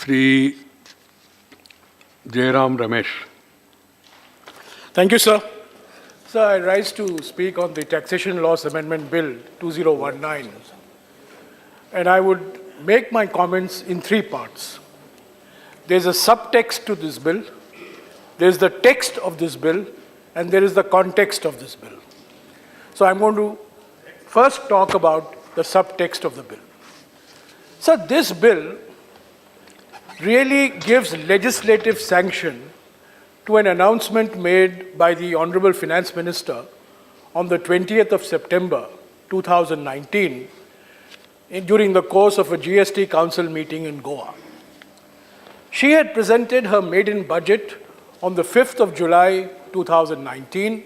Sri Jairam Ramesh. Thank you, sir. Sir, I rise to speak on the Taxation Laws Amendment Bill 2019. And I would make my comments in three parts. There's a subtext to this bill, there's the text of this bill, and there is the context of this bill. So I'm going to first talk about the subtext of the bill. So this bill really gives legislative sanction to an announcement made by the Honorable Finance Minister on the 20th of September 2019 during the course of a GST Council meeting in Goa. She had presented her maiden budget on the 5th of July 2019,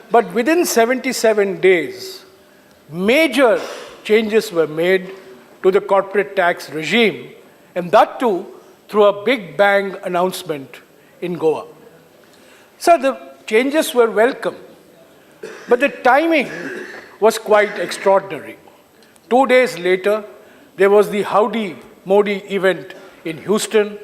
but within 77 days, major changes were made to the corporate tax regime, and that too through a big bang announcement in Goa. So the changes were welcome, but the timing was quite extraordinary. 2 days later, there was the Howdy Modi event in Houston.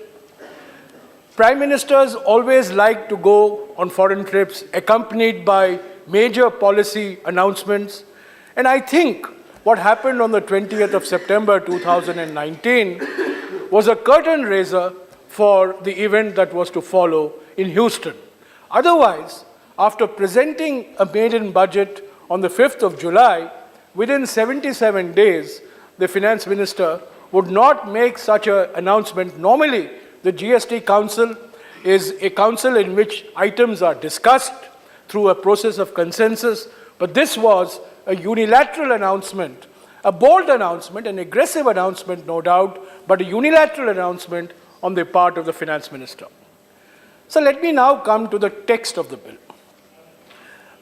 Prime ministers always like to go on foreign trips accompanied by major policy announcements. And I think what happened on the 20th of September 2019 was a curtain raiser for the event that was to follow in Houston. Otherwise, after presenting a maiden budget on the 5th of July, within 77 days, the finance minister would not make such an announcement. Normally, the GST Council is a council in which items are discussed through a process of consensus, but this was a unilateral announcement, a bold announcement, an aggressive announcement, no doubt, but a unilateral announcement on the part of the finance minister. So let me now come to the text of the bill.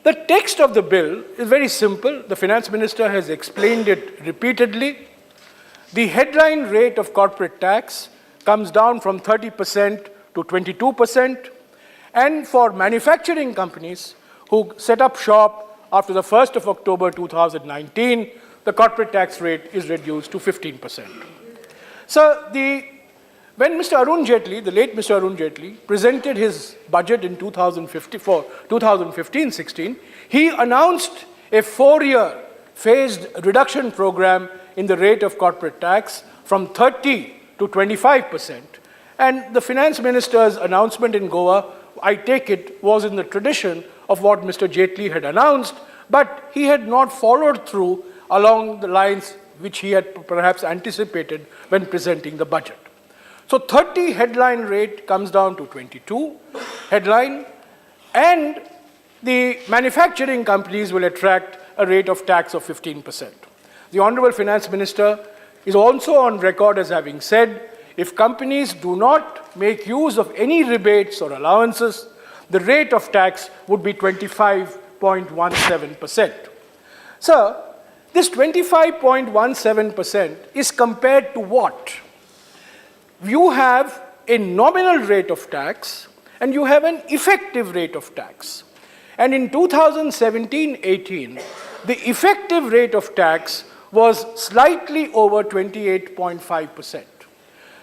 The text of the bill is very simple. The finance minister has explained it repeatedly. The headline rate of corporate tax comes down from 30% to 22%. And for manufacturing companies who set up shop after the 1st of October 2019, the corporate tax rate is reduced to 15%. So when Mr. Arun Jaitley, the late Mr. Arun Jaitley, presented his budget in 2015-16, he announced a 4-year phased reduction program in the rate of corporate tax from 30 to 25%. And the finance minister's announcement in Goa, I take it, was in the tradition of what Mr. Jaitley had announced, but he had not followed through along the lines which he had perhaps anticipated when presenting the budget. So 30 headline rate comes down to 22 headline, and the manufacturing companies will attract a rate of tax of 15%. The Honorable Finance Minister is also on record as having said, if companies do not make use of any rebates or allowances, the rate of tax would be 25.17%. So this 25.17% is compared to what? You have a nominal rate of tax and you have an effective rate of tax. And in 2017-18, the effective rate of tax was slightly over 28.5%.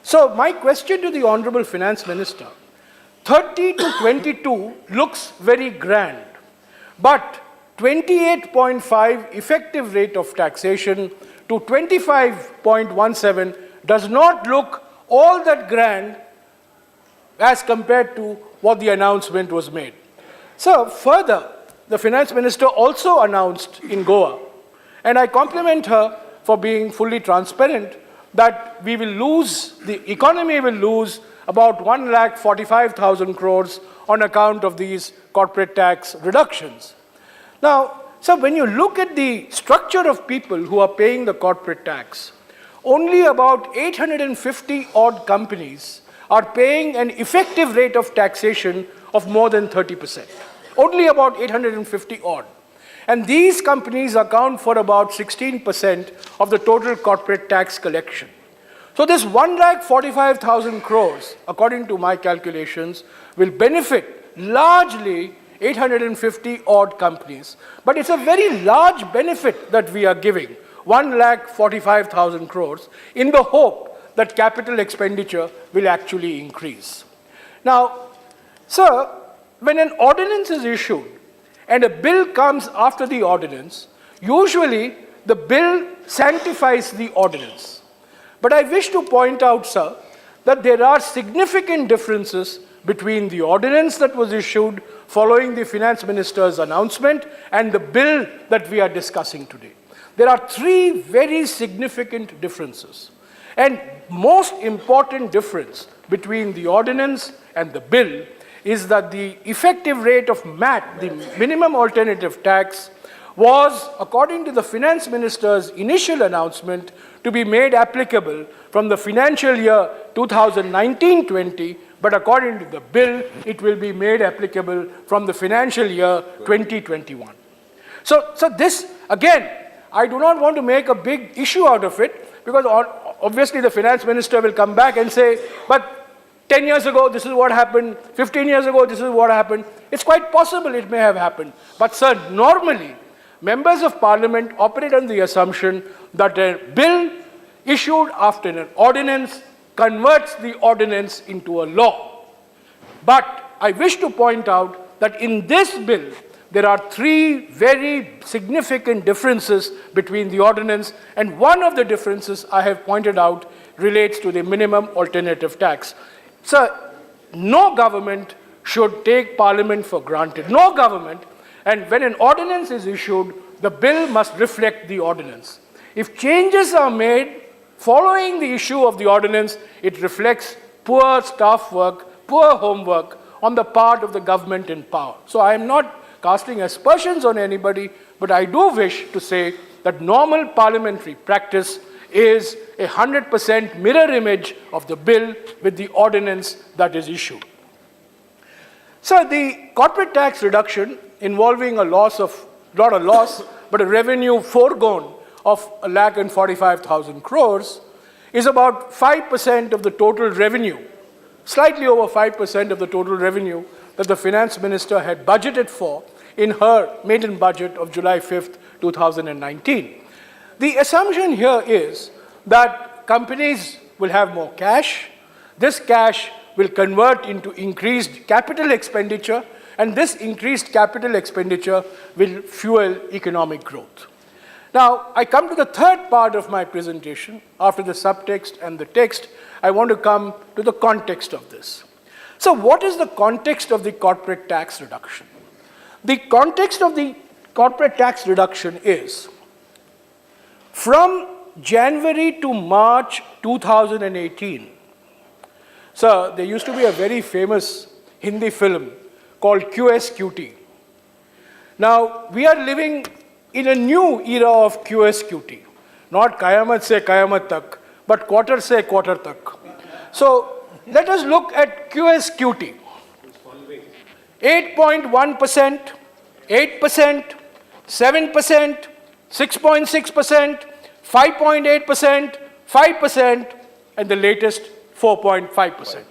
So my question to the Honorable Finance Minister, 30 to 22 looks very grand, but 28.5 effective rate of taxation to 25.17 does not look all that grand as compared to what the announcement was made. So further, the finance minister also announced in Goa, and I compliment her for being fully transparent, that we will lose, the economy will lose about 1,45,000 crores on account of these corporate tax reductions. Now, so when you look at the structure of people who are paying the corporate tax, only about 850 odd companies are paying an effective rate of taxation of more than 30%. Only about 850 odd. And these companies account for about 16% of the total corporate tax collection. So this 1,45,000 crores, according to my calculations, will benefit largely 850 odd companies. But it's a very large benefit that we are giving, 1,45,000 crores, in the hope that capital expenditure will actually increase. Now, sir, when an ordinance is issued and a bill comes after the ordinance, usually the bill sanctifies the ordinance. But I wish to point out, sir, that there are significant differences between the ordinance that was issued following the finance minister's announcement and the bill that we are discussing today. There are three very significant differences. And most important difference between the ordinance and the bill is that the effective rate of MAT, the minimum alternative tax, was, according to the finance minister's initial announcement, to be made applicable from the financial year 2019-20, but according to the bill, it will be made applicable from the financial year 2021. So this, again, I do not want to make a big issue out of it, because obviously the finance minister will come back and say, but 10 years ago, this is what happened, 15 years ago, this is what happened. It's quite possible it may have happened. But sir, normally, members of parliament operate on the assumption that a bill issued after an ordinance converts the ordinance into a law. But I wish to point out that in this bill, there are three very significant differences between the ordinance, and one of the differences I have pointed out relates to the minimum alternative tax. Sir, no government should take parliament for granted. No government. And when an ordinance is issued, the bill must reflect the ordinance. If changes are made following the issue of the ordinance, it reflects poor staff work, poor homework on the part of the government in power. So I am not casting aspersions on anybody, but I do wish to say that normal parliamentary practice is 100% mirror image of the bill with the ordinance that is issued. So the corporate tax reduction involving a loss of, not a loss, but a revenue foregone of 1,45,000 crores is about 5% of the total revenue, slightly over 5% of the total revenue that the finance minister had budgeted for in her maiden budget of July 5th, 2019. The assumption here is that companies will have more cash. This cash will convert into increased capital expenditure, and this increased capital expenditure will fuel economic growth. Now, I come to the third part of my presentation. After the subtext and the text, I want to come to the context of this. So what is the context of the corporate tax reduction? The context of the corporate tax reduction is from January to March 2018. So there used to be a very famous Hindi film called QSQT. Now, we are living in a new era of QSQT, not Qayamat se Qayamat tak, but quarter se quarter tak. So let us look at QSQT. 8.1%, 8%, 7%, 6.6%, 5.8%, 5%, and the latest 4.5%.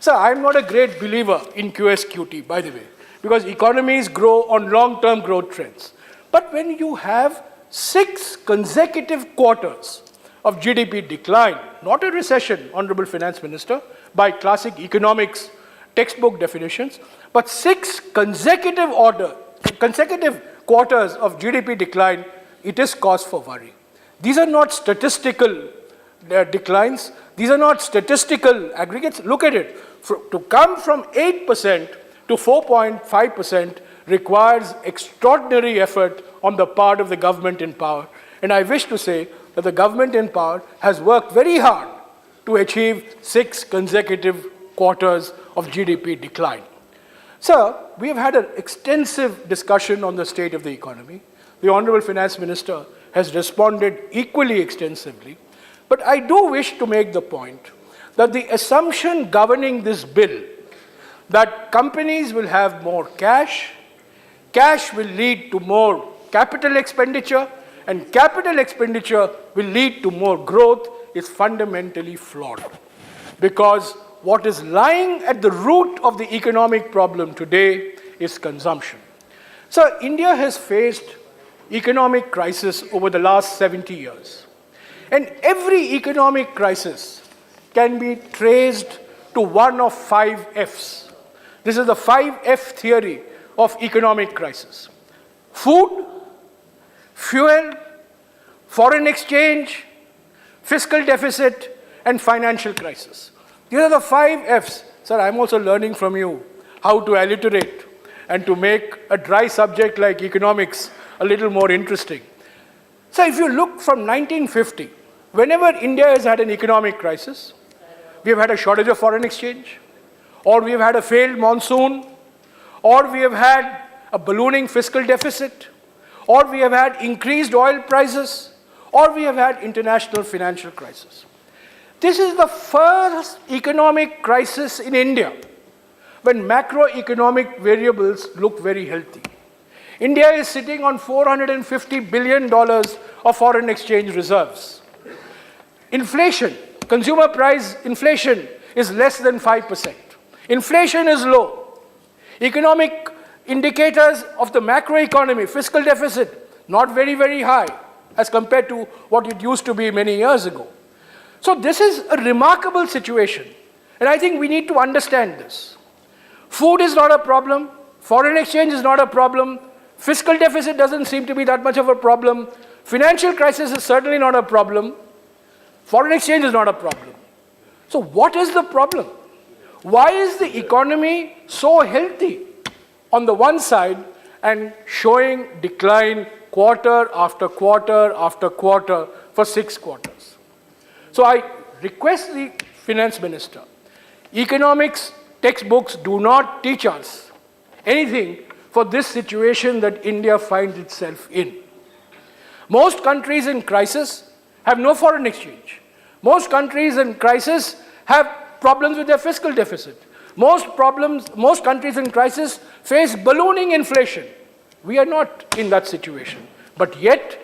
So I'm not a great believer in QSQT, by the way, because economies grow on long-term growth trends. But when you have 6 consecutive quarters of GDP decline, not a recession, Honorable Finance Minister, by classic economics textbook definitions, but 6 consecutive quarters of GDP decline, it is cause for worry. These are not statistical declines. These are not statistical aggregates. Look at it. To come from 8% to 4.5% requires extraordinary effort on the part of the government in power. And I wish to say that the government in power has worked very hard to achieve 6 consecutive quarters of GDP decline. Sir, we have had an extensive discussion on the state of the economy. The Honorable Finance Minister has responded equally extensively. But I do wish to make the point that the assumption governing this bill, that companies will have more cash, cash will lead to more capital expenditure, and capital expenditure will lead to more growth, is fundamentally flawed. Because what is lying at the root of the economic problem today is consumption. So India has faced economic crisis over the last 70 years. And every economic crisis can be traced to one of 5 Fs. This is the 5F theory of economic crisis: food, fuel, foreign exchange, fiscal deficit, and financial crisis. These are the 5 Fs. Sir, I'm also learning from you how to alliterate and to make a dry subject like economics a little more interesting. So if you look from 1950, whenever India has had an economic crisis, we have had a shortage of foreign exchange, or we have had a failed monsoon, or we have had a ballooning fiscal deficit, or we have had increased oil prices, or we have had international financial crisis. This is the first economic crisis in India when macroeconomic variables look very healthy. India is sitting on $450 billion of foreign exchange reserves. Inflation, consumer price inflation is less than 5%. Inflation is low. Economic indicators of the macroeconomy, fiscal deficit, not very, very high as compared to what it used to be many years ago. So this is a remarkable situation, and I think we need to understand this. Food is not a problem, foreign exchange is not a problem, fiscal deficit doesn't seem to be that much of a problem, financial crisis is certainly not a problem, foreign exchange is not a problem. So what is the problem? Why is the economy so healthy on the one side and showing decline quarter after quarter after quarter for 6 quarters? So I request the finance minister, economics textbooks do not teach us anything for this situation that India finds itself in. Most countries in crisis have no foreign exchange. Most countries in crisis have problems with their fiscal deficit. Most countries in crisis face ballooning inflation. We are not in that situation. But yet,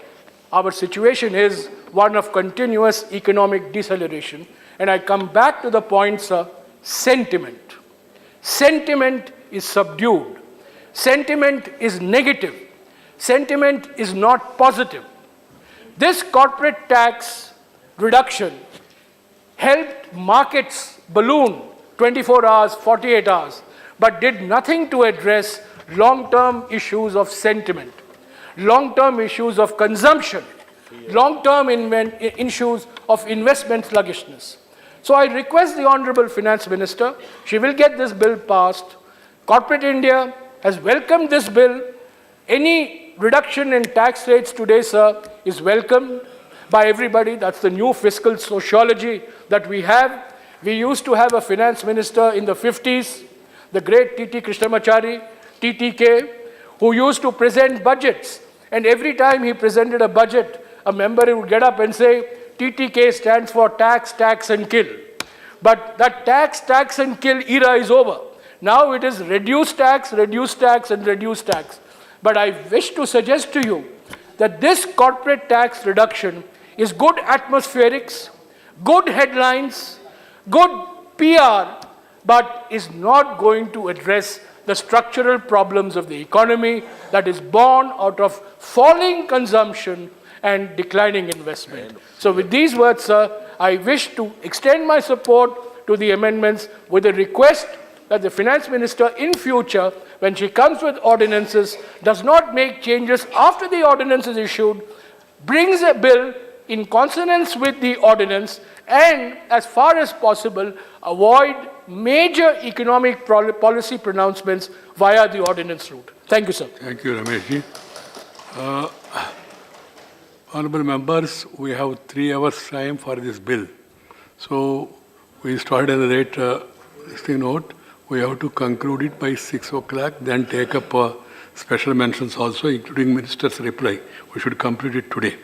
our situation is one of continuous economic deceleration. And I come back to the point, sir, sentiment. Sentiment is subdued. Sentiment is negative. Sentiment is not positive. This corporate tax reduction helped markets balloon 24 hours, 48 hours, but did nothing to address long-term issues of sentiment, long-term issues of consumption, long-term issues of investment sluggishness. So I request the Honorable Finance Minister, she will get this bill passed. Corporate India has welcomed this bill. Any reduction in tax rates today, sir, is welcomed by everybody. That's the new fiscal sociology that we have. We used to have a finance minister in the 50s, the great T.T. Krishnamachari, TTK, who used to present budgets. And every time he presented a budget, a member would get up and say, TTK stands for tax, tax and kill. But that tax, tax and kill era is over. Now it is reduce tax and reduce tax. But I wish to suggest to you that this corporate tax reduction is good atmospherics, good headlines, good PR, but is not going to address the structural problems of the economy that is born out of falling consumption and declining investment. So with these words, sir, I wish to extend my support to the amendments with a request that the finance minister in future, when she comes with ordinances, does not make changes after the ordinance is issued, brings a bill in consonance with the ordinance, and as far as possible, avoid major economic policy pronouncements via the ordinance route. Thank you, sir. Thank you, Rameshji. Honorable members, we have 3 hours time for this bill. So we started at the rate note. We have to conclude it by 6 o'clock, then take up special mentions also, including minister's reply. We should complete it today.